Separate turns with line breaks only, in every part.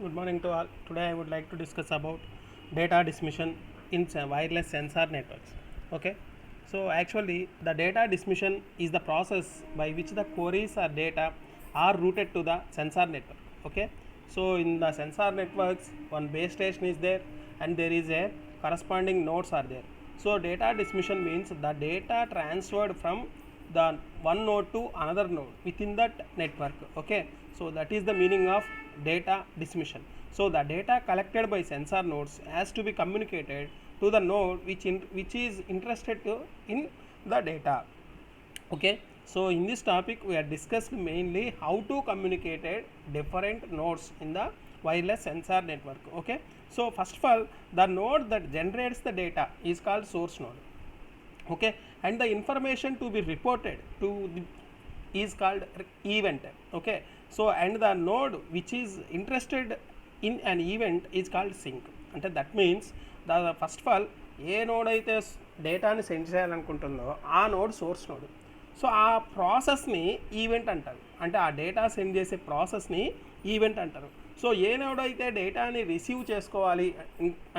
Good morning to all. Today I would like to discuss about data dismission in wireless sensor networks. Okay. So actually the data dismission is the process by which the queries or data are routed to the sensor network. Okay. So in the sensor networks one base station is there and there is a corresponding nodes are there. So data dismission means the data transferred from the one node to another node within that network. Okay, so that is the meaning of data dismission. So the data collected by sensor nodes has to be communicated to the node which is interested in the data. Okay, so in this topic we are discussed mainly how to communicate different nodes in the wireless sensor network. Okay, so first of all the node that generates the data is called source node. Okay, and the information to be reported to the is called event. Okay, so and the node which is interested in an event is called sink. అంటే that means the first of all A node అయితే డేటాని send చేయాలనుకుంటుందో ఆ node source node. So ఆ ప్రాసెస్ని event అంటారు, అంటే ఆ data send చేసే ప్రాసెస్ని ఈవెంట్ అంటారు. సో ఏ నోడ్ అయితే డేటాని రిసీవ్ చేసుకోవాలి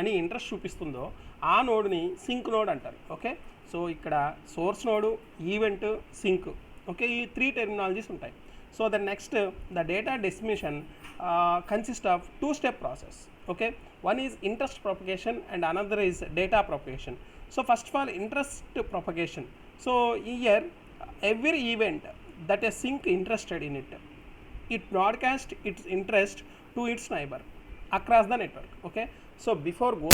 అని ఇంట్రెస్ట్ చూపిస్తుందో ఆ నోడ్ని సింక్ నోడ్ అంటారు. ఓకే, సో ఇక్కడ source node, event, sink. Okay, ఈ త్రీ టెర్మినాలజీస్ ఉంటాయి. So the next the data dissemination consist of two step process. Okay, one is interest propagation and another is data propagation. So first of all interest propagation. So here every event that a sink interested in it broadcast its interest to its neighbor across the network. Okay, so before go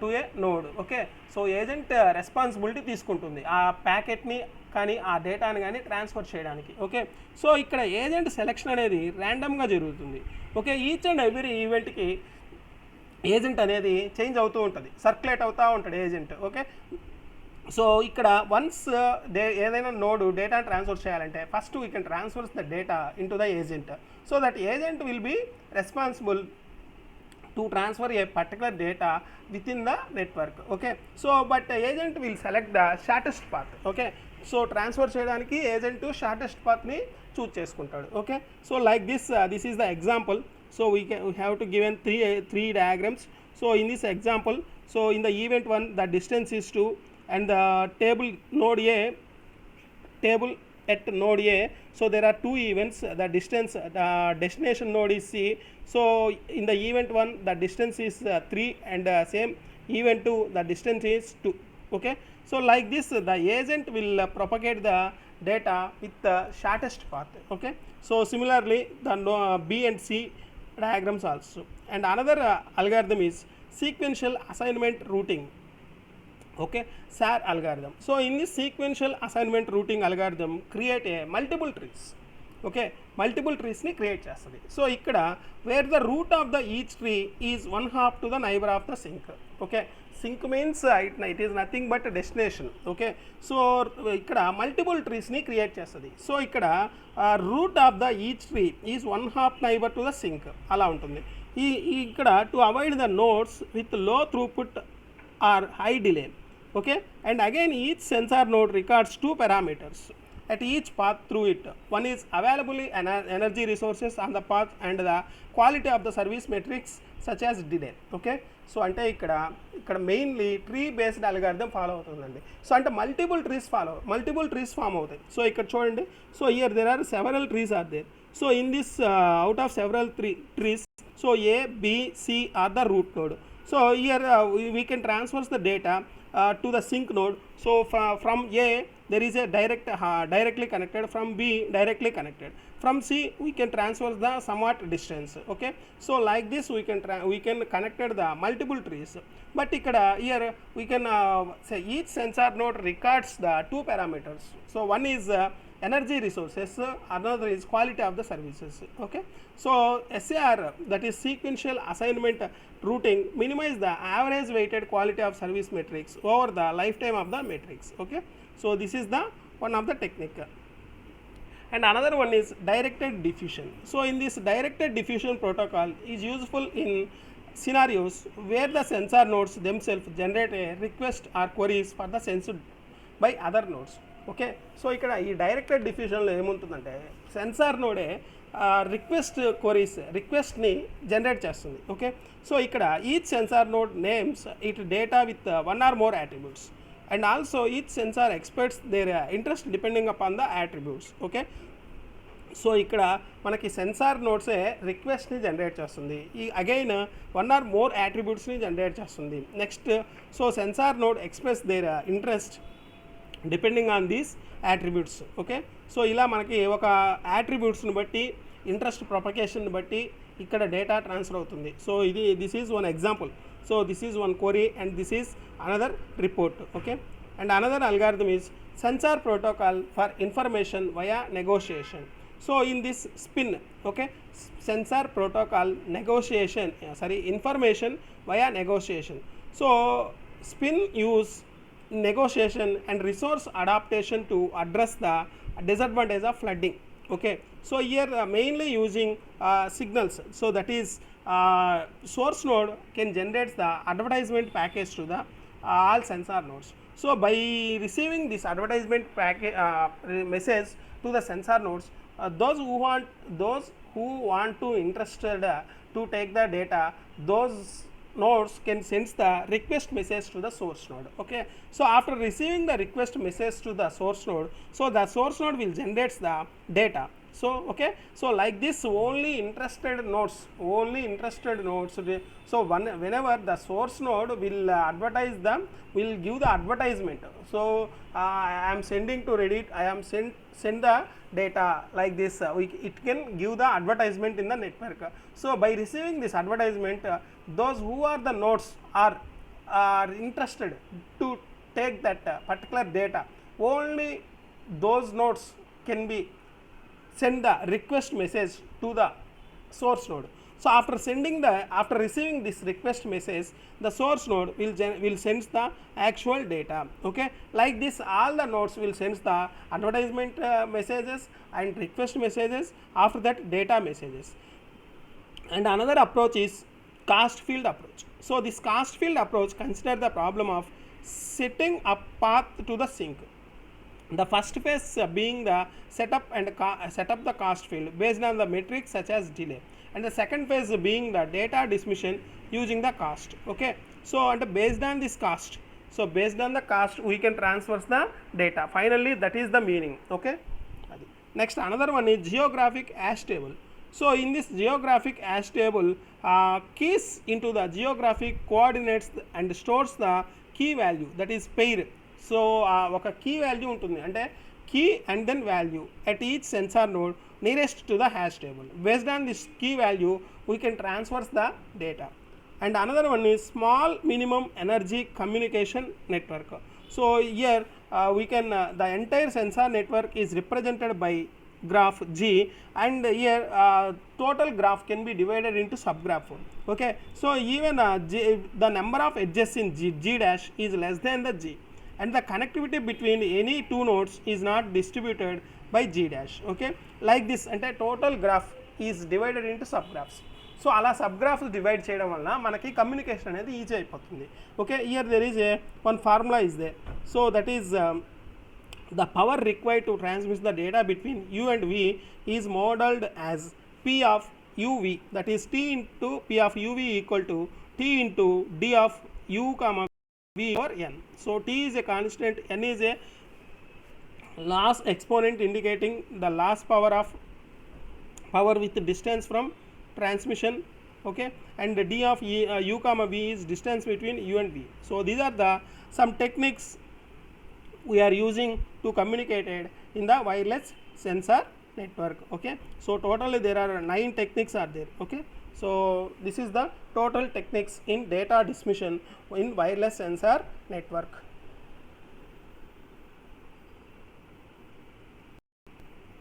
to a node. Okay, so agent responsibility తీసుకుంటుంది ఆ ప్యాకెట్ని కానీ ఆ డేటాని కానీ transfer చేయడానికి. Okay, so ఇక్కడ agent selection అనేది ర్యాండమ్గా జరుగుతుంది. ఓకే, ఈచ్ అండ్ ఎవ్రీ ఈవెంట్కి ఏజెంట్ అనేది చేంజ్ అవుతూ ఉంటుంది, సర్క్యులేట్ అవుతూ ఉంటాడు ఏజెంట్. ఓకే, సో ఇక్కడ వన్స్ ఏదైనా నోడు డేటా ట్రాన్స్ఫర్ చేయాలంటే first we can transfers the data in to the agent, so that agent will be responsible to transfer a particular data within the network. Okay, so but agent will select the shortest path. Okay, so transfer cheyadaniki agent shortest path ni choose చేసుకుంటాడు. Okay, so like this is the example. So we have to given three diagrams. So in this example, so in the event 1 the distance is 2 and the table at node A, so there are two events, the destination node is C. So in the event 1 the distance is 3 and same event 2 the distance is 2. Okay, so like this the agent will propagate the data with the shortest path. Okay, so similarly the B and C diagrams also. And another algorithm is sequential assignment routing. Okay, SAR algorithm. So in this sequential assignment routing algorithm create a multiple trees. Okay, multiple trees ni create chestadi. So ikkada where the root of the each tree is one half to the neighbor of the sink. Okay, sink means it is nothing but a destination. Okay, so ikkada multiple trees ni create chestadi. So ikkada root of the each tree is one half neighbor to the sink ala untundi. Ikkada to avoid the nodes with low throughput or high delay. Okay, and again each sensor node records two parameters at each path through it. One is available energy resources on the path and the quality of the service metrics such as delay. Okay, so ante ikkada mainly tree based algorithm follow avutundandi. So ante multiple trees form avutayi. So ikkada chudandi, so here there are several trees are there. So in this out of several trees, so A, B, C are the root node. So here we can transfer the data to the sink node. So from A there is a directly connected, from B directly connected, from C we can transfer the somewhat distance. Okay, so like this we can connected the multiple trees. But here we can say each sensor node records the two parameters. So one is energy resources, another is quality of the services. Okay, so SAR, that is sequential assignment routing, minimize the average weighted quality of service metrics over the lifetime of the matrix. Okay, so this is the one of the technique. And another one is directed diffusion. So in this directed diffusion protocol is useful in scenarios where the sensor nodes themselves generate a request or queries for the sensed by other nodes. Okay, so ఇక్కడ ఈ directed డిఫ్యూజన్లో ఏముంటుందంటే sensor నోడే రిక్వెస్ట్ని generate చేస్తుంది. Okay, so ఇక్కడ each sensor node names it data with one or more attributes and also each sensor expects their interest depending upon the attributes. Okay, so ఇక్కడ మనకి సెన్సార్ నోడ్సే రిక్వెస్ట్ని జనరేట్ చేస్తుంది, ఈ అగైన్ వన్ ఆర్ మోర్ యాట్రిబ్యూట్స్ని generate చేస్తుంది. Next, so sensor node express their interest depending on these attributes. Okay, so ఇలా మనకి ఒక యాట్రిబ్యూట్స్ని బట్టి ఇంట్రెస్ట్ ప్రొపగేషన్ బట్టి ఇక్కడ డేటా ట్రాన్స్ఫర్ అవుతుంది. So this is one example. So this is one query and this is another report. Okay, and another algorithm is sensor protocol for information via negotiation. So in this spin, okay, sensor protocol information via negotiation. So spin use negotiation and resource adaptation to address the disadvantage of flooding. Okay, so here mainly using signals. So that is source node can generate the advertisement package to the all sensor nodes. So by receiving this advertisement package message to the sensor nodes, those who want to interested to take the data, those nodes can send the request message to the source node. Okay, so after receiving the request message to the source node, so the source node will generate the data. So okay, so like this only interested nodes. So whenever the source node will advertise them, will give the advertisement. So I am sending to Reddit, I am send the data like this. It can give the advertisement in the network. So by receiving this advertisement, those who are the nodes are interested to take that particular data. Only those nodes can be send the request message to the source node. So after receiving this request message, the source node will send the actual data. Okay, like this all the nodes will send the advertisement messages and request messages, after that data messages. And another approach is cast field approach. So this cast field approach consider the problem of setting a path to the sink. The first phase being the setup the cast field based on the metrics such as delay, and the second phase being the data dismission using the cast. Okay, so and based on this cast, we can transfer the data. Finally, that is the meaning. Okay, next another one is geographic hash table. So in this geographic hash table, keys into the geographic coordinates and stores the key value, that is pair. So ఒక key value ఉంటుంది, అంటే key and then value at each sensor node nearest to the hash table. Based on this key value, we can transfer the data. And another one is small minimum energy communication network. So here we can the entire sensor network is represented by graph G, and here total graph can be divided into subgraph. Okay, so even the number of edges in G dash is less than the G, and the connectivity between any two nodes is not distributed by G dash. Okay, like this, and total graph is divided into subgraphs. So అలా subgraphs divide చేయడం వల్ల మనకి communication అనేది easy అయిపోతుంది. Okay, here there is one formula is there. So that is the power required to transmit the data between U and V is modeled as P of UV, that is T into P of UV equal to T into D of U comma V over N. So T is a constant, N is a loss exponent indicating the loss power with distance from transmission. Okay, and the D of U comma V is distance between U and V. So these are the some techniques we are using to communicate in the wireless sensor network. Okay, so totally there are 9 techniques are there. Okay, so this is the total techniques in data dismission in wireless sensor network.